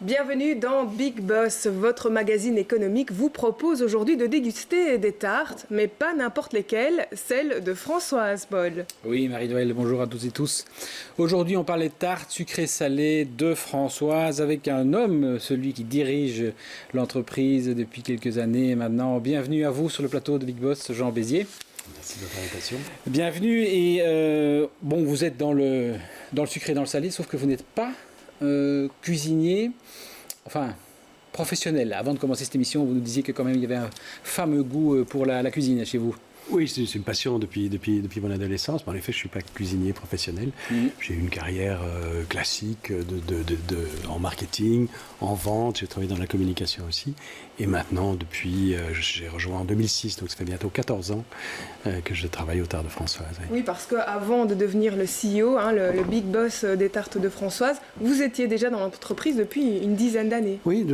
Bienvenue dans Big Boss, votre magazine économique vous propose aujourd'hui de déguster des tartes, mais pas n'importe lesquelles, celles de Françoise, Paul. Oui, Marie-Noël, bonjour à toutes et tous. Aujourd'hui, on parle des tartes sucrées-salées de Françoise avec un homme, celui qui dirige l'entreprise depuis quelques années maintenant. Bienvenue à vous sur le plateau de Big Boss, Jean Bézier. Merci de votre invitation. Bienvenue et bon, vous êtes dans le sucré et dans le salé, sauf que vous n'êtes pas cuisinier, enfin professionnel. Avant de commencer cette émission, vous nous disiez que quand même il y avait un fameux goût pour la cuisine chez vous. Oui, c'est une passion depuis mon adolescence. Mais en effet, je ne suis pas cuisinier professionnel. J'ai eu une carrière classique en marketing, en vente. J'ai travaillé dans la communication aussi. Et maintenant, j'ai rejoint en 2006, donc ça fait bientôt 14 ans que je travaille aux Tartes de Françoise. Oui, parce qu'avant de devenir le CEO, le big boss des Tartes de Françoise, vous étiez déjà dans l'entreprise depuis une dizaine d'années. Oui,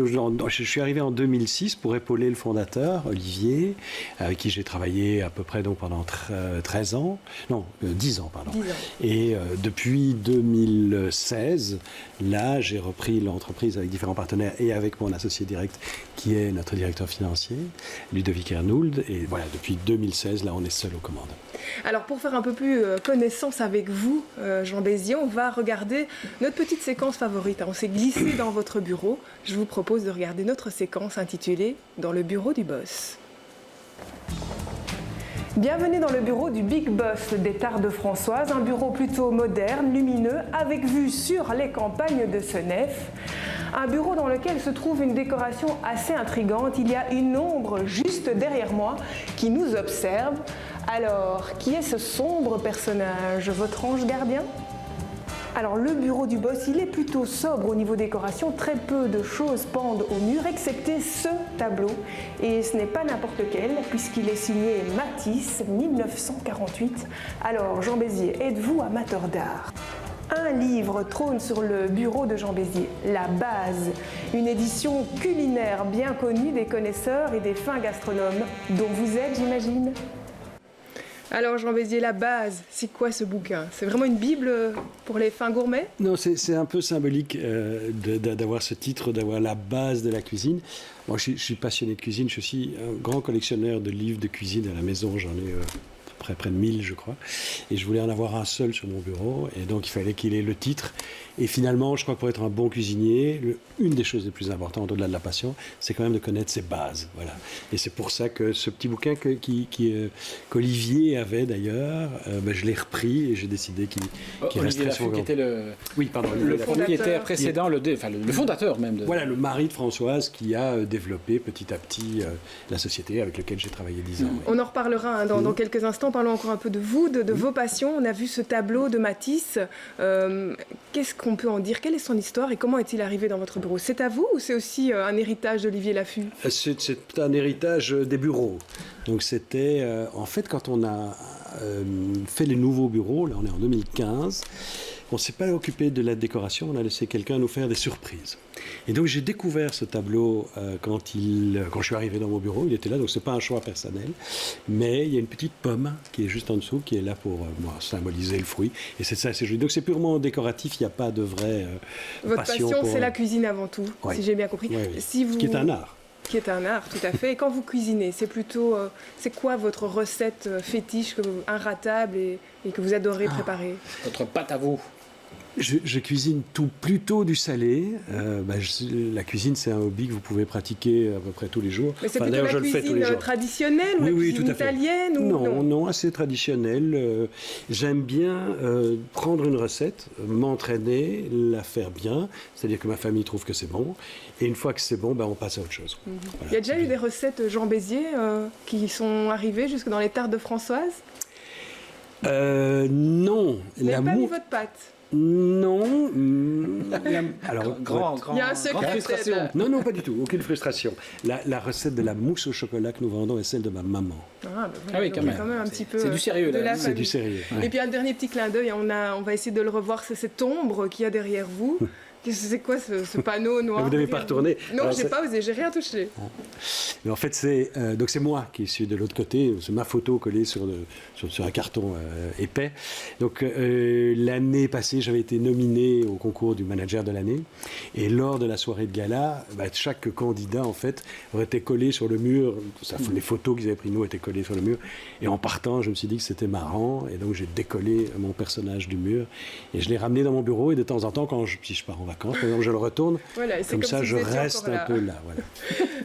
je suis arrivé en 2006 pour épauler le fondateur, Olivier, avec qui j'ai travaillé à peu près donc pendant 10 ans, pardon. 10 ans. Et depuis 2016, là, j'ai repris l'entreprise avec différents partenaires et avec mon associé direct, qui est notre directeur financier, Ludovic Ernould. Et voilà, depuis 2016, là, on est seul aux commandes. Alors, pour faire un peu plus connaissance avec vous, Jean Bézier, on va regarder notre petite séquence favorite. On s'est glissé dans votre bureau. Je vous propose de regarder notre séquence intitulée « Dans le bureau du boss ». Bienvenue dans le bureau du Big Boss des Tartes de Françoise, un bureau plutôt moderne, lumineux, avec vue sur les campagnes de Senef. Un bureau dans lequel se trouve une décoration assez intrigante. Il y a une ombre juste derrière moi qui nous observe. Alors, qui est ce sombre personnage? Votre ange gardien? Alors, le bureau du boss, il est plutôt sobre au niveau décoration. Très peu de choses pendent au mur, excepté ce tableau. Et ce n'est pas n'importe lequel, puisqu'il est signé Matisse, 1948. Alors, Jean Bézier, êtes-vous amateur d'art? Un livre trône sur le bureau de Jean Bézier, La Base, une édition culinaire bien connue des connaisseurs et des fins gastronomes, dont vous êtes, j'imagine. Alors Jean Bézier, La Base, c'est quoi ce bouquin? C'est vraiment une bible pour les fins gourmets? Non, c'est un peu symbolique d'avoir ce titre, d'avoir la base de la cuisine. Moi, je suis passionné de cuisine, je suis aussi un grand collectionneur de livres de cuisine à la maison, j'en ai près de 1000, je crois. Et je voulais en avoir un seul sur mon bureau, et donc il fallait qu'il ait le titre. Et finalement, je crois que pour être un bon cuisinier, une des choses les plus importantes, au-delà de la passion, c'est quand même de connaître ses bases. Voilà. Et c'est pour ça que ce petit bouquin qu'Olivier avait d'ailleurs, je l'ai repris et j'ai décidé qu'il resterait sur qui était le propriétaire précédent, le fondateur même. Voilà, le mari de Françoise qui a développé petit à petit la société avec laquelle j'ai travaillé 10 ans. On en reparlera dans quelques instants. Parlons encore un peu de vous, de vos passions. On a vu ce tableau de Matisse. Qu'est-ce qu'on peut en dire? Quelle est son histoire et comment est-il arrivé dans votre bureau? C'est à vous ou c'est aussi un héritage d'Olivier Laffut? C'est un héritage des bureaux. Donc c'était, en fait, quand on a fait les nouveaux bureaux, là on est en 2015, on ne s'est pas occupé de la décoration, on a laissé quelqu'un nous faire des surprises. Et donc j'ai découvert ce tableau quand je suis arrivé dans mon bureau, il était là, donc ce n'est pas un choix personnel, mais il y a une petite pomme qui est juste en dessous, qui est là pour symboliser le fruit, et c'est ça, c'est joli. Donc c'est purement décoratif, il n'y a pas de vraie Votre passion, c'est la cuisine avant tout, si j'ai bien compris. Oui. Si vous... Ce qui est un art. Qui est un art, tout à fait. Et quand vous cuisinez, c'est plutôt... c'est quoi votre recette fétiche, inratable et que vous adorez préparer? Votre pâte à vous? Je cuisine plutôt du salé. La cuisine, c'est un hobby que vous pouvez pratiquer à peu près tous les jours. Mais c'est plutôt la cuisine traditionnelle ou la cuisine italienne? Non, assez traditionnelle. J'aime bien prendre une recette, m'entraîner, la faire bien. C'est-à-dire que ma famille trouve que c'est bon. Et une fois que c'est bon, on passe à autre chose. Voilà, il y a déjà eu des recettes Jean Bézier qui sont arrivées jusque dans les Tartes de Françoise? Non. Vous n'avez pas mis votre pâte? Non. Alors, il y a un secret frustration. Non, pas du tout. Aucune frustration. La recette de la mousse au chocolat que nous vendons est celle de ma maman. Oui, quand même un petit peu. C'est du sérieux, là. C'est du sérieux. Ouais. Et puis un dernier petit clin d'œil, on va essayer de le revoir, c'est cette ombre qu'il y a derrière vous. C'est quoi ce panneau noir? Vous n'avez pas retourné? Non, j'ai pas osé, j'ai rien touché. Mais en fait, c'est moi qui suis de l'autre côté. C'est ma photo collée sur un carton épais. Donc l'année passée, j'avais été nominé au concours du manager de l'année. Et lors de la soirée de gala, chaque candidat en fait aurait été collé sur le mur. Les photos qu'ils avaient prises nous étaient collées sur le mur. Et en partant, je me suis dit que c'était marrant. Et donc j'ai décollé mon personnage du mur. Et je l'ai ramené dans mon bureau. Et de temps en temps, si je pars en vacances, par exemple, je le retourne. Voilà, comme ça, je reste un peu là. Voilà.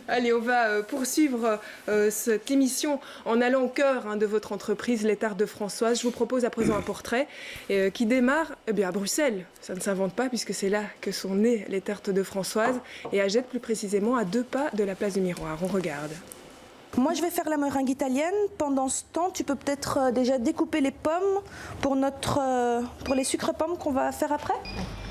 Allez, on va poursuivre cette émission en allant au cœur de votre entreprise, Les Tartes de Françoise. Je vous propose à présent un portrait qui démarre à Bruxelles. Ça ne s'invente pas puisque c'est là que sont nées les Tartes de Françoise et à Gênes plus précisément à 2 pas de la place du Miroir. On regarde. Moi, je vais faire la meringue italienne. Pendant ce temps, tu peux peut-être déjà découper les pommes pour les sucres pommes qu'on va faire après.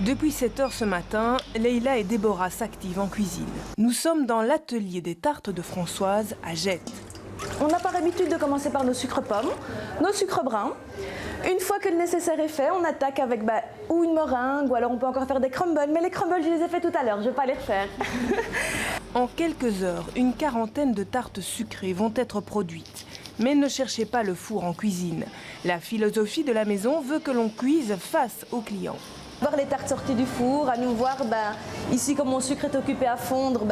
Depuis 7 heures ce matin, Leïla et Déborah s'activent en cuisine. Nous sommes dans l'atelier des Tartes de Françoise à Gênes. On n'a pas l'habitude de commencer par nos sucres pommes, nos sucres bruns. Une fois que le nécessaire est fait, on attaque avec ou une meringue, ou alors on peut encore faire des crumbles. Mais les crumbles, je les ai fait tout à l'heure, je ne vais pas les refaire. En quelques heures, une quarantaine de tartes sucrées vont être produites. Mais ne cherchez pas le four en cuisine. La philosophie de la maison veut que l'on cuise face aux clients. Voir les tartes sorties du four, à nous voir, ici comme mon sucre est occupé à fondre,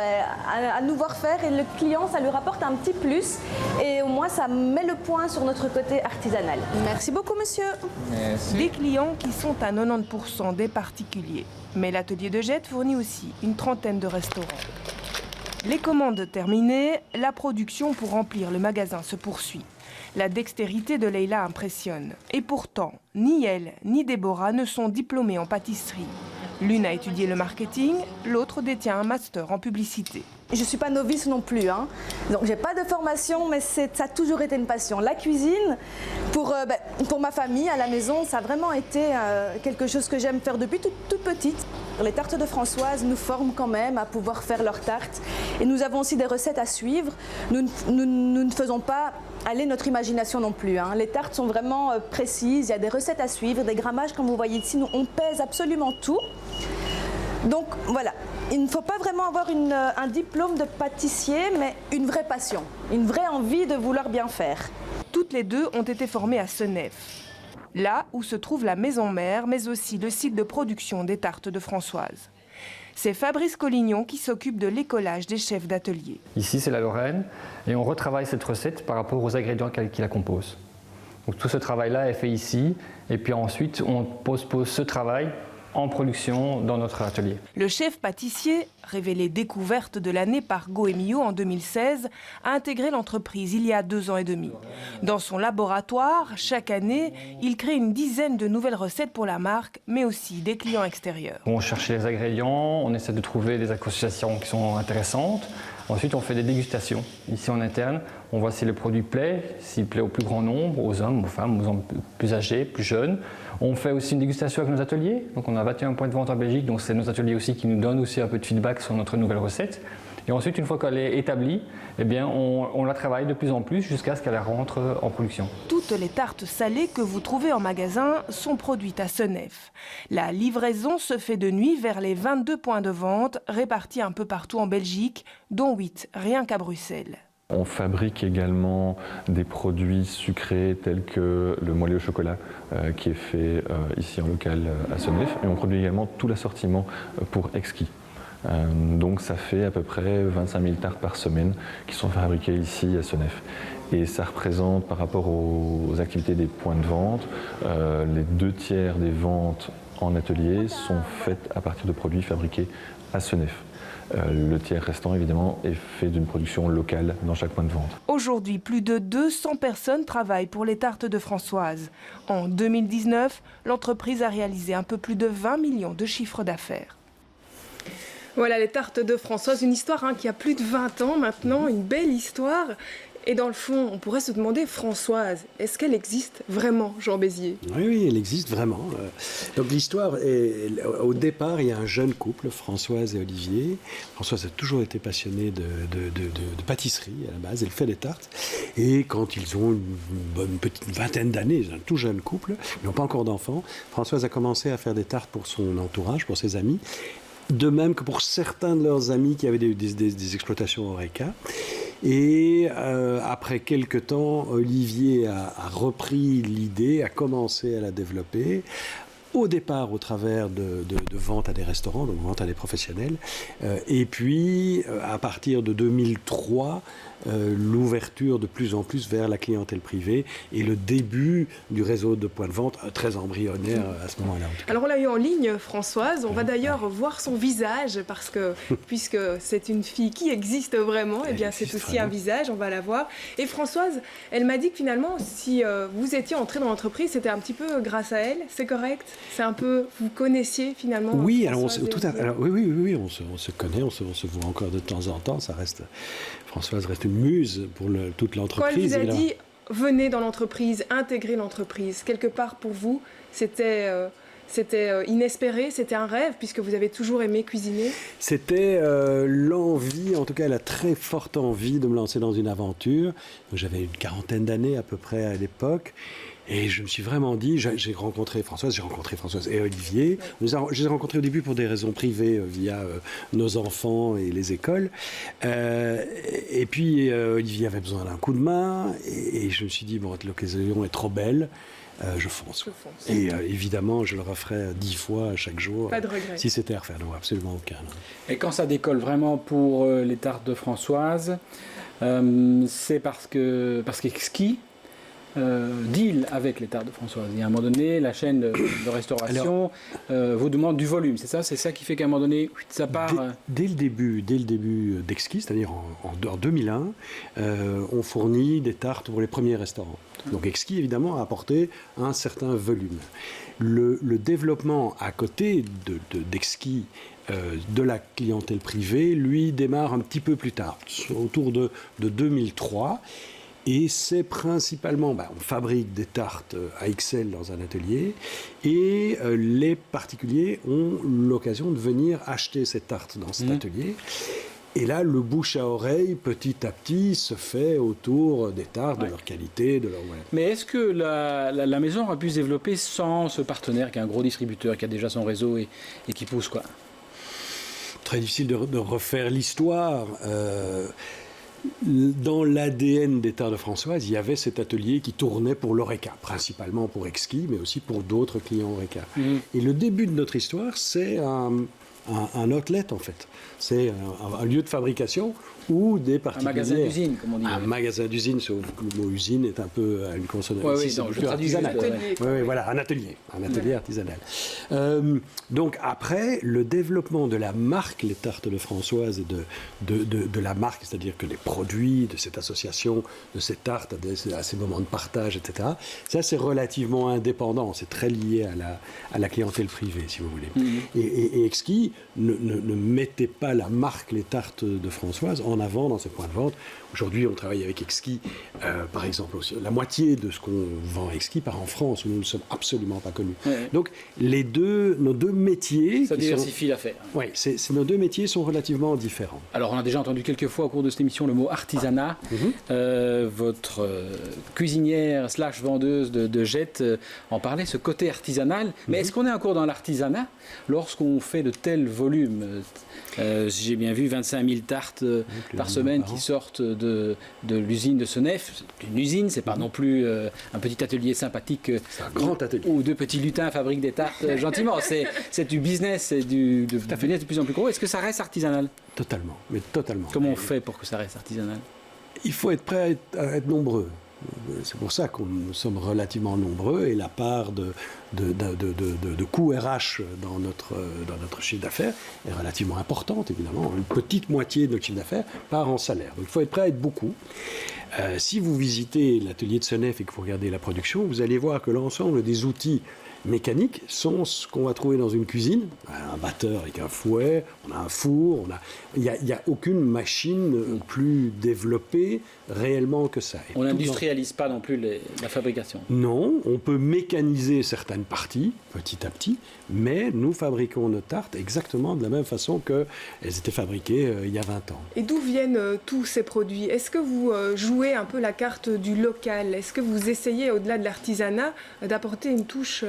à nous voir faire et le client, ça lui rapporte un petit plus et au moins ça met le point sur notre côté artisanal. Merci beaucoup monsieur. Merci. Des clients qui sont à 90% des particuliers. Mais l'atelier de Gênes fournit aussi une trentaine de restaurants. Les commandes terminées, la production pour remplir le magasin se poursuit. La dextérité de Leïla impressionne. Et pourtant, ni elle ni Déborah ne sont diplômées en pâtisserie. L'une a étudié le marketing, l'autre détient un master en publicité. Je ne suis pas novice non plus, donc j'ai pas de formation, mais ça a toujours été une passion. La cuisine, pour ma famille à la maison, ça a vraiment été quelque chose que j'aime faire depuis toute petite. Les Tartes de Françoise nous forment quand même à pouvoir faire leurs tartes. Et nous avons aussi des recettes à suivre. Nous ne faisons pas aller notre imagination non plus. Les tartes sont vraiment précises, il y a des recettes à suivre, des grammages comme vous voyez ici, on pèse absolument tout. Donc voilà, il ne faut pas vraiment avoir un diplôme de pâtissier, mais une vraie passion, une vraie envie de vouloir bien faire. Toutes les deux ont été formées à Senef, là où se trouve la maison mère, mais aussi le site de production des Tartes de Françoise. C'est Fabrice Collignon qui s'occupe de l'écolage des chefs d'atelier. Ici, c'est la Lorraine, et on retravaille cette recette par rapport aux ingrédients qui la composent. Donc tout ce travail-là est fait ici, et puis ensuite, on pose ce travail en production dans notre atelier. Le chef pâtissier, révélé découverte de l'année par Goemio en 2016, a intégré l'entreprise il y a 2 ans et demi. Dans son laboratoire, chaque année, il crée une dizaine de nouvelles recettes pour la marque, mais aussi des clients extérieurs. On cherche les ingrédients, on essaie de trouver des associations qui sont intéressantes. Ensuite, on fait des dégustations ici en interne. On voit si le produit plaît, s'il plaît au plus grand nombre, aux hommes, aux femmes, aux hommes plus âgés, plus jeunes. On fait aussi une dégustation avec nos ateliers. Donc on a 21 points de vente en Belgique, donc c'est nos ateliers aussi qui nous donnent aussi un peu de feedback sur notre nouvelle recette. Et ensuite, une fois qu'elle est établie, on la travaille de plus en plus jusqu'à ce qu'elle rentre en production. Toutes les tartes salées que vous trouvez en magasin sont produites à Senef. La livraison se fait de nuit vers les 22 points de vente répartis un peu partout en Belgique, dont 8 rien qu'à Bruxelles. On fabrique également des produits sucrés tels que le moelleux au chocolat qui est fait ici en local à Senef. Et on produit également tout l'assortiment pour exquis. Donc ça fait à peu près 25 000 tartes par semaine qui sont fabriquées ici à Senef. Et ça représente par rapport aux activités des points de vente, les 2/3 des ventes en atelier sont faites à partir de produits fabriqués à Senef. Le tiers restant, évidemment, est fait d'une production locale dans chaque point de vente. Aujourd'hui, plus de 200 personnes travaillent pour les Tartes de Françoise. En 2019, l'entreprise a réalisé un peu plus de 20 millions de chiffres d'affaires. Voilà les Tartes de Françoise, une histoire qui a plus de 20 ans maintenant, une belle histoire. Et dans le fond, on pourrait se demander, Françoise, est-ce qu'elle existe vraiment, Jean Bézier? Oui, elle existe vraiment. Donc l'histoire, au départ, il y a un jeune couple, Françoise et Olivier. Françoise a toujours été passionnée de pâtisserie à la base, elle fait des tartes. Et quand ils ont une petite vingtaine d'années, un tout jeune couple, ils n'ont pas encore d'enfants, Françoise a commencé à faire des tartes pour son entourage, pour ses amis. De même que pour certains de leurs amis qui avaient des exploitations Horeca. Et après quelques temps, Olivier a repris l'idée, a commencé à la développer. Au départ, au travers de ventes à des restaurants, donc ventes à des professionnels. Et puis, à partir de 2003, l'ouverture de plus en plus vers la clientèle privée et le début du réseau de points de vente très embryonnaire à ce moment-là. Alors on l'a eu en ligne, Françoise. On va d'ailleurs voir son visage parce que puisque c'est une fille qui existe vraiment, eh bien c'est aussi un visage. On va la voir. Et Françoise, elle m'a dit que finalement, si vous étiez entrée dans l'entreprise, c'était un petit peu grâce à elle. C'est correct? C'est un peu, vous connaissiez finalement. Oui, alors oui, on se connaît, on se voit encore de temps en temps. Ça reste. Françoise reste une muse pour toute l'entreprise. Quand elle vous a dit, venez dans l'entreprise, intégrez l'entreprise, quelque part pour vous, c'était inespéré, c'était un rêve, puisque vous avez toujours aimé cuisiner? C'était l'envie, en tout cas la très forte envie de me lancer dans une aventure. J'avais une quarantaine d'années à peu près à l'époque. Et je me suis vraiment dit, j'ai rencontré Françoise et Olivier. Je les ai rencontrés au début pour des raisons privées via nos enfants et les écoles. Et puis Olivier avait besoin d'un coup de main et je me suis dit, bon, l'occasion est trop belle. Je fonce. Et évidemment, je le referai 10 fois chaque jour. Pas de regret. Si c'était à refaire, non, absolument aucun. Non. Et quand ça décolle vraiment pour les tartes de Françoise, c'est parce qu'Exquis deal avec les tartes de Françoise. Et à un moment donné, la chaîne de restauration vous demande du volume. C'est ça qui fait qu'à un moment donné, ça part. Dès le début d'Exquis, c'est-à-dire en 2001, on fournit des tartes pour les premiers restaurants. Donc Exquis, évidemment, a apporté un certain volume. Le développement à côté d'Exquis de la clientèle privée, lui, démarre un petit peu plus tard, autour de 2003. Et c'est principalement, on fabrique des tartes à XL dans un atelier et les particuliers ont l'occasion de venir acheter ces tartes dans cet atelier. Et là, le bouche à oreille, petit à petit, se fait autour des tartes, de leur qualité, de leur... Ouais. Mais est-ce que la maison aurait pu se développer sans ce partenaire qui est un gros distributeur, qui a déjà son réseau et qui pousse, quoi? Très difficile de refaire l'histoire. Dans l'ADN des tartes de Françoise, il y avait cet atelier qui tournait pour l'Horeca, principalement pour Exquis, mais aussi pour d'autres clients Horeca. Et le début de notre histoire, c'est un outlet, en fait. C'est un lieu de fabrication où des particuliers... Un magasin d'usine, comme on dit. Un magasin d'usine, sauf que le mot usine est un peu à une consonance. Oui, c'est plus artisanal. Oui, voilà, un atelier artisanal. Donc après, le développement de la marque Les Tartes de Françoise et de la marque, c'est-à-dire que les produits de cette association, de ces tartes, à ces moments de partage, etc., ça c'est relativement indépendant, c'est très lié à la clientèle privée, si vous voulez. Et Exquis ne mettait pas la marque Les Tartes de Françoise en avant dans ses points de vente. Aujourd'hui, on travaille avec Exquis, par exemple, aussi. La moitié de ce qu'on vend à Exquis part en France, où nous ne sommes absolument pas connus. Donc, nos deux métiers... Ça diversifie l'affaire. Oui, nos deux métiers sont relativement différents. Alors, on a déjà entendu quelques fois au cours de cette émission le mot artisanat. Votre cuisinière / vendeuse de Jette en parlait, ce côté artisanal. Mais est-ce qu'on est encore dans l'artisanat lorsqu'on fait de tels volumes? J'ai bien vu 25 000 tartes par semaine qui sortent de l'usine de Senef. C'est une usine, c'est pas non plus un petit atelier sympathique. C'est un grand atelier. Où deux petits lutins fabriquent des tartes gentiment. C'est du business, c'est du business de plus en plus gros. Est-ce que ça reste artisanal? Totalement, mais totalement. Comment on fait pour que ça reste artisanal? Il faut être prêt à être nombreux. C'est pour ça que nous sommes relativement nombreux et la part de coûts RH dans notre chiffre d'affaires est relativement importante, évidemment. Une petite moitié de notre chiffre d'affaires part en salaire. Donc il faut être prêt à être beaucoup. Si vous visitez l'atelier de Senef et que vous regardez la production, vous allez voir que l'ensemble des outils mécaniques sont ce qu'on va trouver dans une cuisine. Un batteur avec un fouet, on a un four, il n'y a aucune machine plus développée réellement que ça. On n'industrialise pas non plus la fabrication. Non, on peut mécaniser certaines parties petit à petit, mais nous fabriquons nos tartes exactement de la même façon qu'elles étaient fabriquées il y a 20 ans. Et d'où viennent tous ces produits? Est-ce que vous jouez un peu la carte du local? Est-ce que vous essayez, au-delà de l'artisanat, d'apporter une touche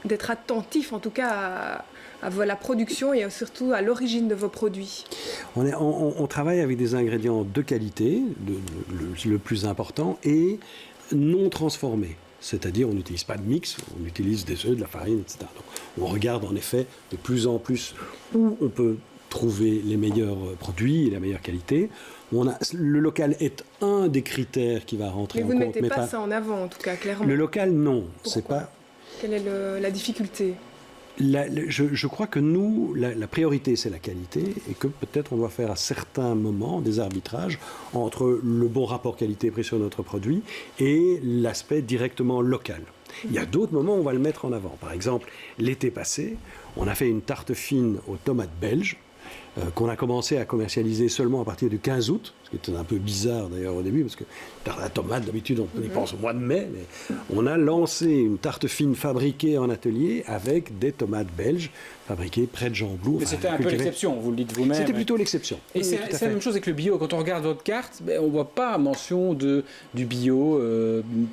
d'être attentif en tout cas à la production et surtout à l'origine de vos produits? On travaille avec des ingrédients de qualité, le plus important, et non transformés. C'est-à-dire, on n'utilise pas de mix, on utilise des œufs, de la farine, etc. Donc, on regarde en effet de plus en plus où on peut trouver les meilleurs produits et la meilleure qualité. Le local est un des critères qui va rentrer en compte. Mais vous ne mettez pas ça en avant, en tout cas, clairement. Le local, non. C'est pas... Quelle est la difficulté? Je crois que nous, la priorité, c'est la qualité, et que peut-être on doit faire à certains moments des arbitrages entre le bon rapport qualité-prix sur notre produit et l'aspect directement local. Il y a d'autres moments où on va le mettre en avant. Par exemple, l'été passé, on a fait une tarte fine aux tomates belges, qu'on a commencé à commercialiser seulement à partir du 15 août, ce qui était un peu bizarre d'ailleurs au début, parce que la tomate, d'habitude, on y pense au mois de mai, mais on a lancé une tarte fine fabriquée en atelier avec des tomates belges fabriquées près de Jean-Blou. Mais c'était un peu l'exception, vous le dites vous-même. C'était plutôt l'exception. Et c'est la même chose avec le bio. Quand on regarde votre carte, on ne voit pas mention du bio,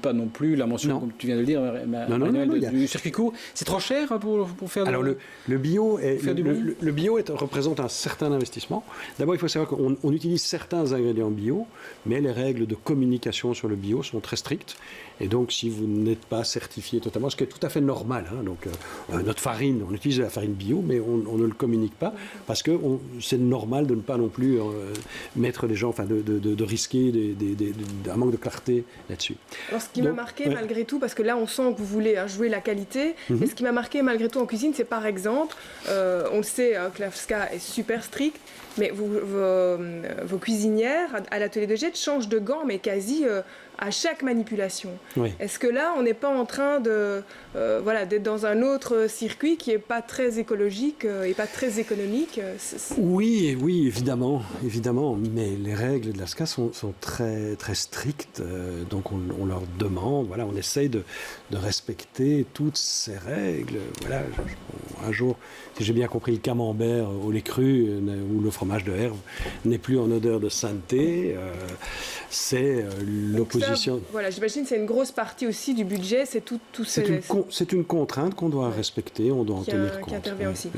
pas non plus la mention, comme tu viens de le dire, Manuel, du circuit court. C'est trop cher pour faire Alors le bio, représente un certain investissement. D'abord, il faut savoir qu'on utilise certains ingrédients bio, mais les règles de communication sur le bio sont très strictes. Et donc, si vous n'êtes pas certifié totalement, ce qui est tout à fait normal, donc notre farine, on utilise la farine bio, mais on ne le communique pas, parce que c'est normal de ne pas non plus mettre les gens, de risquer un manque de clarté là-dessus. Alors, ce qui m'a marqué malgré tout, parce que là, on sent que vous voulez jouer la qualité, mais ce qui m'a marqué malgré tout en cuisine, c'est par exemple, on le sait, que l'AFSCA est super strict, mais vos cuisinières à l'atelier de Jette changent de gants, mais quasi à chaque manipulation. Oui. Est-ce que là, on n'est pas en train d'être dans un autre circuit qui n'est pas très écologique et pas très économique? Oui, évidemment, mais les règles de l'AFSCA sont très, très strictes, donc on leur demande, on essaye de respecter toutes ces règles. Un jour, si j'ai bien compris, le camembert au lait cru ou le fromage de Herve n'est plus en odeur de sainteté. C'est l'opposition. J'imagine que c'est une grosse partie aussi du budget, c'est tout c'est une contrainte qu'on doit respecter, on doit en tenir compte. Qui intervient aussi.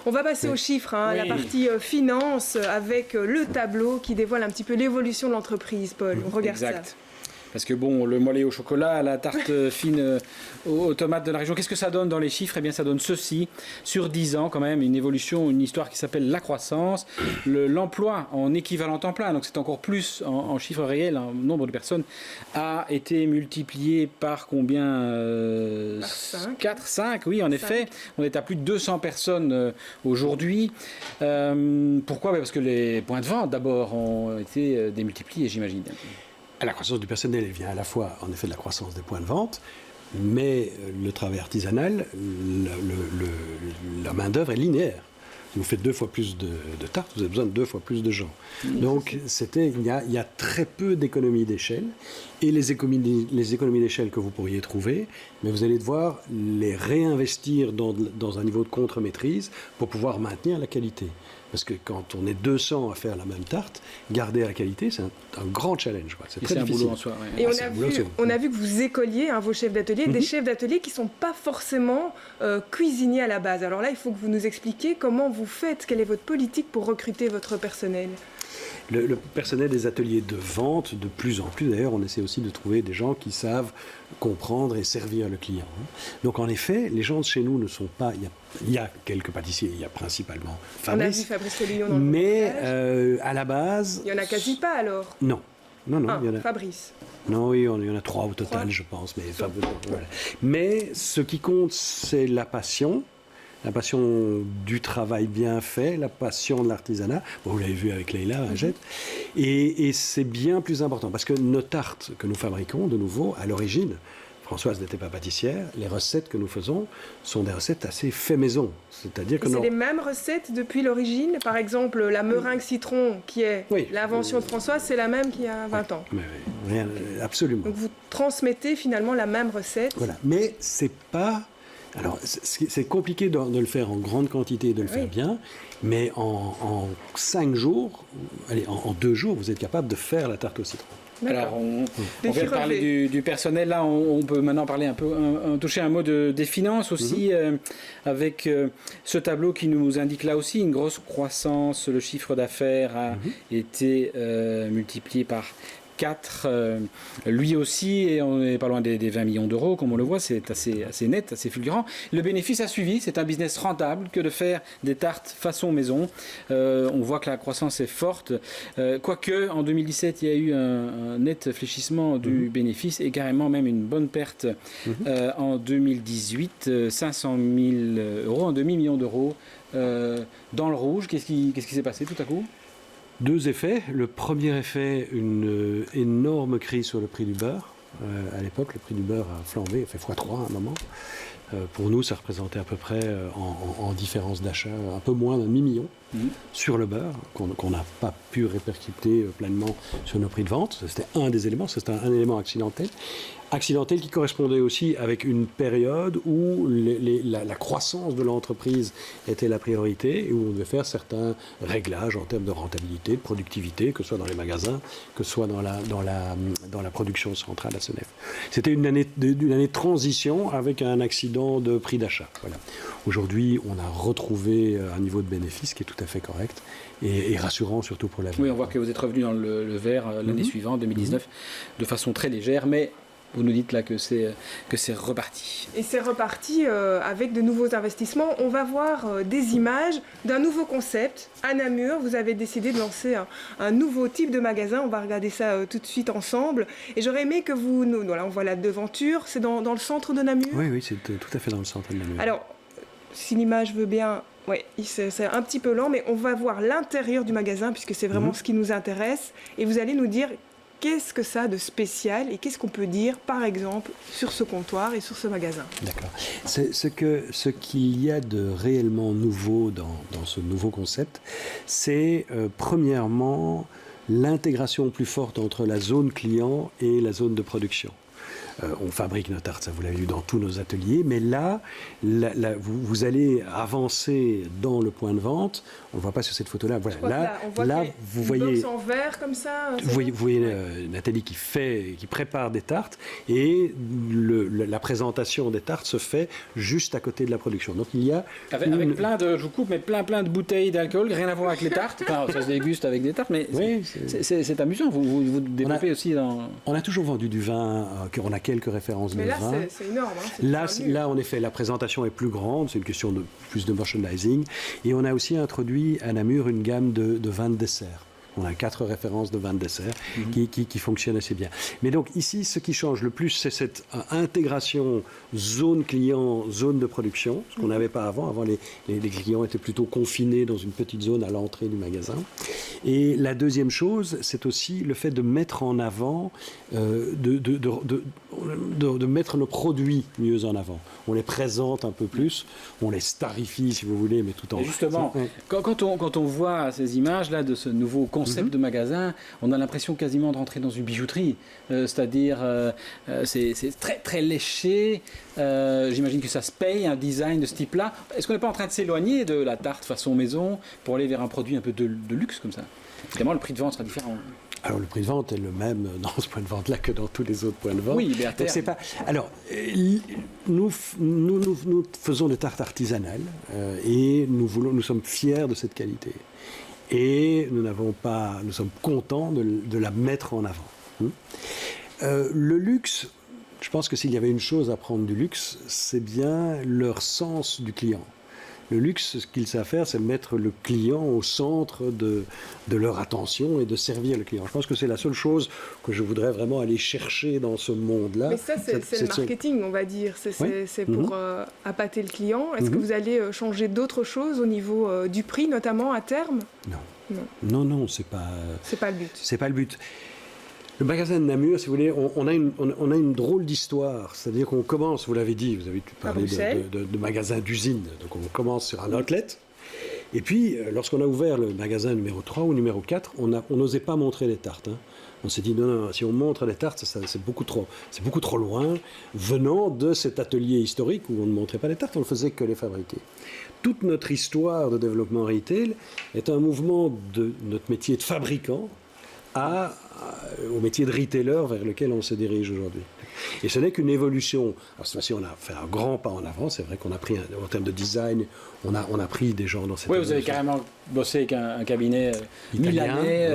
On va passer aux chiffres, la partie finance, avec le tableau qui dévoile un petit peu l'évolution de l'entreprise. Paul, on regarde ça. Parce que le moelleux au chocolat, la tarte fine aux tomates de la région, qu'est-ce que ça donne dans les chiffres? Eh bien, ça donne ceci, sur 10 ans quand même, une évolution, une histoire qui s'appelle la croissance, l'emploi en équivalent temps plein, donc c'est encore plus en chiffres réels, en nombre de personnes, a été multiplié par combien? Par 5. 4, 5, oui, en effet. On est à plus de 200 personnes aujourd'hui. Pourquoi? Parce que les points de vente, d'abord, ont été démultipliés, j'imagine. La croissance du personnel, elle vient à la fois, en effet, de la croissance des points de vente, mais le travail artisanal, la main-d'œuvre est linéaire. Si vous faites 2 fois plus de tartes, vous avez besoin de 2 fois plus de gens. Donc, il y a très peu d'économies d'échelle. Et les économies d'échelle que vous pourriez trouver, mais vous allez devoir les réinvestir dans un niveau de contre-maîtrise pour pouvoir maintenir la qualité. Parce que quand on est 200 à faire la même tarte, garder la qualité, c'est un grand challenge. C'est très difficile. Un boulot en soi. Ouais. Et on a vu que vous écoliez vos chefs d'atelier, des chefs d'atelier qui ne sont pas forcément cuisiniers à la base. Alors là, il faut que vous nous expliquiez comment vous faites, quelle est votre politique pour recruter votre personnel. Le personnel des ateliers de vente, de plus en plus d'ailleurs, on essaie aussi de trouver des gens qui savent comprendre et servir le client. Donc en effet, les gens de chez nous ne sont pas... Il y a quelques pâtissiers, il y a principalement Fabrice. On a vu Fabrice Collignon dans le mais à la base... Il n'y en a quasi pas alors. Non, il y en a... Fabrice. Non, oui, il y en a 3 au total, je pense. Mais ce qui compte, c'est la passion du travail bien fait, la passion de l'artisanat. Vous l'avez vu avec Leïla, Jette. Et c'est bien plus important, parce que nos tartes que nous fabriquons, de nouveau, à l'origine, Françoise n'était pas pâtissière, les recettes que nous faisons sont des recettes assez fait maison. C'est-à-dire que c'est les mêmes recettes depuis l'origine? Par exemple, la meringue citron, qui est l'invention de Françoise, c'est la même qu'il y a 20 ans. Mais absolument. Donc vous transmettez finalement la même recette. Voilà, mais c'est pas... Alors, c'est compliqué de le faire en grande quantité et de le faire bien, mais en 5 jours, en 2 jours, vous êtes capable de faire la tarte au citron. Alors, on Défi vient de parler relevé. du personnel. Là, on peut maintenant parler un peu, toucher un mot des finances aussi, avec ce tableau qui nous indique là aussi une grosse croissance. Le chiffre d'affaires a été multiplié par 4, lui aussi, et on n'est pas loin des 20 millions d'euros, comme on le voit, c'est assez net, assez fulgurant. Le bénéfice a suivi, c'est un business rentable que de faire des tartes façon maison. On voit que la croissance est forte, quoique en 2017, il y a eu un net fléchissement du bénéfice et carrément même une bonne perte en 2018, 500 000 euros, un demi-million d'euros dans le rouge. Qu'est-ce qui s'est passé tout à coup ? 2 effets. Le premier effet, une énorme crise sur le prix du beurre. À l'époque, le prix du beurre a flambé, a fait x3 à un moment. Pour nous, ça représentait à peu près, en différence d'achat, un peu moins d'un demi-million sur le beurre, qu'on n'a pas pu répercuter pleinement sur nos prix de vente. C'était un des éléments, c'était un élément accidentel. Accidentel qui correspondait aussi avec une période où la croissance de l'entreprise était la priorité et où on devait faire certains réglages en termes de rentabilité, de productivité, que ce soit dans les magasins, que ce soit dans la production centrale à Senef. C'était une année de transition avec un accident de prix d'achat. Voilà. Aujourd'hui, on a retrouvé un niveau de bénéfice qui est tout à fait correct et rassurant surtout pour l'avenir. Oui, on voit que vous êtes revenu dans le vert l'année suivante, 2019, de façon très légère, mais vous nous dites là que c'est reparti. Et c'est reparti avec de nouveaux investissements. On va voir des images d'un nouveau concept. À Namur, vous avez décidé de lancer un nouveau type de magasin. On va regarder ça tout de suite ensemble. Et j'aurais aimé que vous... Voilà, on voit la devanture. C'est dans le centre de Namur. Oui, c'est tout à fait dans le centre de Namur. Alors, si l'image veut bien... Oui, c'est un petit peu lent, mais on va voir l'intérieur du magasin, puisque c'est vraiment ce qui nous intéresse. Et vous allez nous dire... Qu'est-ce que ça a de spécial et qu'est-ce qu'on peut dire, par exemple, sur ce comptoir et sur ce magasin ? D'accord. Ce qu'il y a de réellement nouveau dans ce nouveau concept, c'est premièrement l'intégration plus forte entre la zone client et la zone de production. On fabrique nos tartes, ça vous l'avez vu dans tous nos ateliers, mais là, vous allez avancer dans le point de vente. On ne le voit pas sur cette photo-là. Voilà. Là, vous voyez box en verre comme ça. Vous voyez Nathalie qui prépare des tartes et la présentation des tartes se fait juste à côté de la production. Donc il y a avec plein de, je vous coupe, mais plein de bouteilles d'alcool, rien à voir avec les tartes. Enfin, ça se déguste avec des tartes, mais c'est amusant. Vous développez aussi dans. On a toujours vendu du vin. On a quelques références de vin. Mais là, c'est énorme. Hein, là, en effet, la présentation est plus grande. C'est une question de plus de merchandising. Et on a aussi introduit à Namur une gamme de vins de dessert. On a 4 références de vins de dessert qui fonctionnent assez bien. Mais donc ici, ce qui change le plus, c'est cette intégration zone client, zone de production, ce qu'on n'avait pas avant. Avant, les clients étaient plutôt confinés dans une petite zone à l'entrée du magasin. Et la deuxième chose, c'est aussi le fait de mettre en avant, de mettre nos produits mieux en avant. On les présente un peu plus, on les starifie, si vous voulez, mais tout en... Et justement, quand on voit ces images-là de ce nouveau concept de magasin, on a l'impression quasiment de rentrer dans une bijouterie. C'est-à-dire, c'est très, très léché. J'imagine que ça se paye, un design de ce type-là. Est-ce qu'on n'est pas en train de s'éloigner de la tarte façon maison pour aller vers un produit un peu de luxe comme ça ? Évidemment, le prix de vente sera différent. Alors, le prix de vente est le même dans ce point de vente-là que dans tous les autres points de vente. Oui, mais à terme. C'est pas... Alors, nous faisons des tartes artisanales et nous sommes fiers de cette qualité. Et nous sommes contents de la mettre en avant. Le luxe, je pense que s'il y avait une chose à prendre du luxe, c'est bien leur sens du client. Le luxe, ce qu'ils savent faire, c'est mettre le client au centre de leur attention et de servir le client. Je pense que c'est la seule chose que je voudrais vraiment aller chercher dans ce monde-là. Mais ça, c'est le marketing, on va dire. C'est pour appâter le client. Est-ce que vous allez changer d'autres choses au niveau du prix, notamment à terme ? Non, c'est pas... C'est pas le but. C'est pas le but. Le magasin de Namur, si vous voulez, on a une drôle d'histoire. C'est-à-dire qu'on commence, vous l'avez dit, vous avez parlé de magasin d'usine. Donc on commence sur un outlet. Et puis, lorsqu'on a ouvert le magasin numéro 3 ou numéro 4, on n'osait pas montrer les tartes. On s'est dit, non, si on montre les tartes, c'est beaucoup trop loin, venant de cet atelier historique où on ne montrait pas les tartes, on ne faisait que les fabriquer. Toute notre histoire de développement retail est un mouvement de notre métier de fabricant au métier de retailer vers lequel on se dirige aujourd'hui. Et ce n'est qu'une évolution. Alors cette fois-ci, on a fait un grand pas en avant. C'est vrai qu'on a pris, en termes de design, on a pris des gens dans cette évolution. Vous avez carrément bossé avec un cabinet milanais,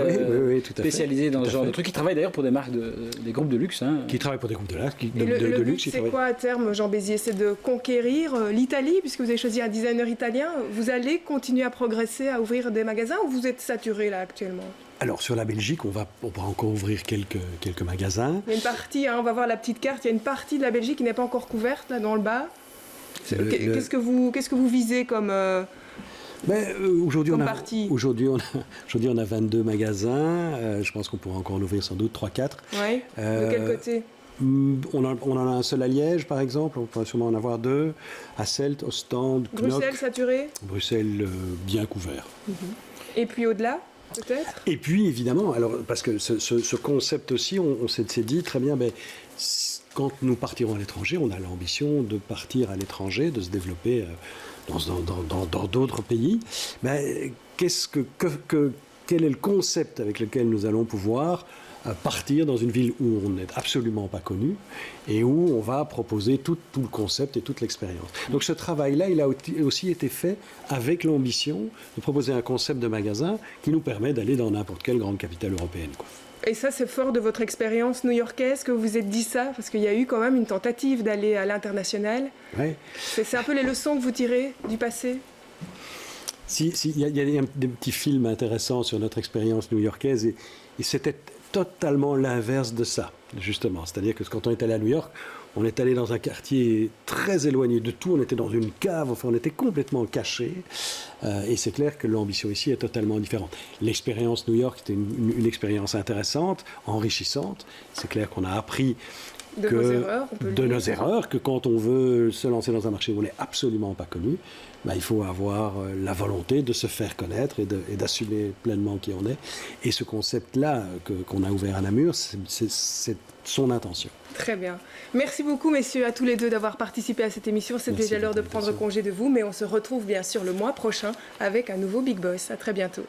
oui, tout à spécialisé dans ce genre de trucs, qui travaille d'ailleurs pour des marques, des groupes de luxe. Hein. Qui travaille pour des groupes de luxe. Le but, c'est quoi à terme, Jean Bézier? C'est de conquérir l'Italie, puisque vous avez choisi un designer italien. Vous allez continuer à progresser, à ouvrir des magasins, ou vous êtes saturé là actuellement? Alors sur la Belgique, on va encore ouvrir quelques magasins. Il y a une partie, on va voir la petite carte, il y a une partie de la Belgique qui n'est pas encore couverte, là dans le bas. Qu'est-ce que vous visez comme aujourd'hui, on a 22 magasins. Je pense qu'on pourra encore en ouvrir sans doute 3-4. Oui. De quel côté? On en a un seul à Liège, par exemple. On pourrait sûrement en avoir 2. À Celt, Ostende, Knock. Bruxelles saturé? Bruxelles bien couvert. Et puis au-delà, peut-être? Et puis, évidemment, alors, parce que ce concept aussi, on s'est dit très bien, quand nous partirons à l'étranger, on a l'ambition de partir à l'étranger, de se développer dans d'autres pays. Quel est le concept avec lequel nous allons pouvoir partir dans une ville où on n'est absolument pas connu et où on va proposer tout le concept et toute l'expérience. Donc ce travail-là, il a aussi été fait avec l'ambition de proposer un concept de magasin qui nous permet d'aller dans n'importe quelle grande capitale européenne, quoi. Et ça, c'est fort de votre expérience new-yorkaise que vous vous êtes dit ça, parce qu'il y a eu quand même une tentative d'aller à l'international. Ouais. C'est un peu les leçons que vous tirez du passé? Il y a des petits films intéressants sur notre expérience new-yorkaise et c'était totalement l'inverse de ça, justement. C'est-à-dire que quand on est allé à New York, on est allé dans un quartier très éloigné de tout, on était dans une cave, enfin on était complètement caché. Et c'est clair que l'ambition ici est totalement différente. L'expérience New York était une expérience intéressante, enrichissante. C'est clair qu'on a appris de nos erreurs, que quand on veut se lancer dans un marché où on n'est absolument pas connu, il faut avoir la volonté de se faire connaître et d'assumer pleinement qui on est. Et ce concept-là qu'on a ouvert à Namur, c'est son intention. Très bien. Merci beaucoup, messieurs, à tous les deux d'avoir participé à cette émission. C'est déjà l'heure de prendre congé de vous, mais on se retrouve bien sûr le mois prochain avec un nouveau Big Boss. À très bientôt.